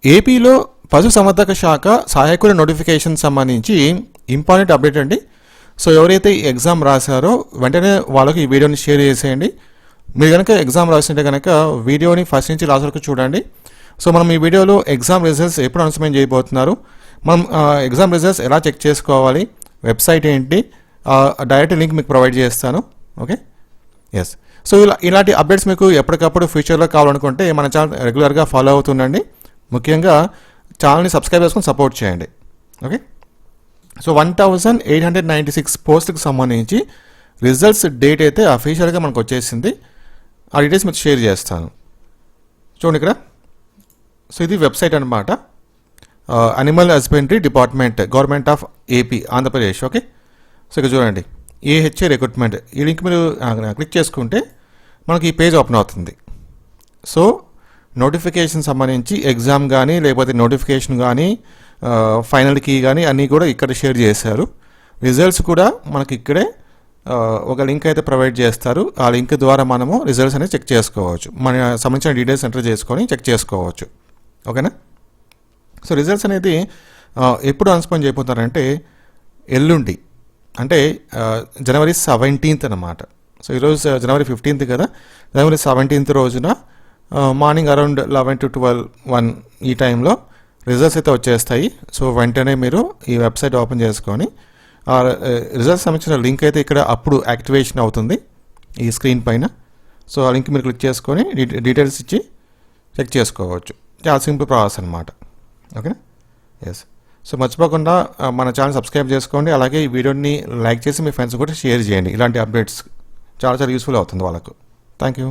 ఏపీలో పశుసంవర్ధక శాఖ సహాయకుల నోటిఫికేషన్ సంబంధించి ఇంపార్టెంట్ అప్డేట్ అండి. సో ఎవరైతే ఈ ఎగ్జామ్ రాశారో వెంటనే వాళ్ళకి ఈ వీడియోని షేర్ చేసేయండి. మీరు కనుక ఎగ్జామ్ రాసింటే కనుక వీడియోని ఫస్ట్ నుంచి లాస్ట్ వరకు చూడండి. సో మనం ఈ వీడియోలో ఎగ్జామ్ రిజల్ట్స్ ఎప్పుడు అనౌన్స్మెంట్ చేయబోతున్నారు, మనం ఎగ్జామ్ రిజల్ట్స్ ఎలా చెక్ చేసుకోవాలి, వెబ్సైట్ ఏంటి, డైరెక్ట్ లింక్ మీకు ప్రొవైడ్ చేస్తాను. Okay, yes. సో ఇలాంటి అప్డేట్స్ మీకు ఎప్పటికప్పుడు ఫ్యూచర్లో కావాలనుకుంటే మన ఛానల్ రెగ్యులర్గా ఫాలో అవుతుండండి. ముఖ్యంగా ఛానల్ని సబ్స్క్రైబ్ చేసుకొని సపోర్ట్ చేయండి. ఓకే, సో 1896 పోస్ట్కి సంబంధించి రిజల్ట్స్ డేట్ అయితే అఫీషియల్గా మనకు వచ్చేసింది. ఆ డీటెయిల్స్ మీకు షేర్ చేస్తాను. చూడండి ఇక్కడ. సో ఇది వెబ్సైట్ అనమాట, animal husbandry department, government of AP, Andhra Pradesh. Okay, so ఇక్కడ చూడండి, ఏహెచ్ఏ రిక్రూట్మెంట్. ఈ లింక్ మీరు క్లిక్ చేసుకుంటే మనకి ఈ పేజ్ ఓపెన్ అవుతుంది. సో నోటిఫికేషన్ సంబంధించి ఎగ్జామ్ కానీ లేకపోతే నోటిఫికేషన్ కానీ ఫైనల్ కీ కానీ అన్నీ కూడా ఇక్కడ షేర్ చేశారు. రిజల్ట్స్ కూడా మనకి ఇక్కడే ఒక లింక్ అయితే ప్రొవైడ్ చేస్తారు. ఆ లింక్ ద్వారా మనము రిజల్ట్స్ అనేది చెక్ చేసుకోవచ్చు. మన సంబంధించిన డీటెయిల్స్ ఎంటర్ చేసుకొని చెక్ చేసుకోవచ్చు. ఓకేనా. సో రిజల్ట్స్ అనేది ఎప్పుడు అనౌన్స్మెంట్ చేయబోతారంటే ఎల్లుండి, అంటే జనవరి 17th అనమాట. సో ఈరోజు జనవరి 15th కదా, జనవరి 17th రోజున మార్నింగ్ అరౌండ్ 11 to 12, 1 ఈ టైంలో రిజల్ట్స్ అయితే వచ్చేస్తాయి. సో వెంటనే మీరు ఈ వెబ్సైట్ ఓపెన్ చేసుకొని ఆ రిజల్ట్స్ సంబంధించిన లింక్ అయితే ఇక్కడ అప్పుడు యాక్టివేషన్ అవుతుంది ఈ స్క్రీన్ పైన. సో ఆ లింక్ మీరు క్లిక్ చేసుకొని డీటెయిల్స్ ఇచ్చి చెక్ చేసుకోవచ్చు. చాలా సింపుల్ ప్రాసెస్ అనమాట. Okay, yes. సో మర్చిపోకుండా మన ఛానల్ సబ్స్క్రైబ్ చేసుకోండి. అలాగే ఈ వీడియోని లైక్ చేసి మీ ఫ్రెండ్స్ కూడా షేర్ చేయండి. ఇలాంటి అప్డేట్స్ చాలా యూస్ఫుల్ అవుతుంది వాళ్ళకు. Thank you.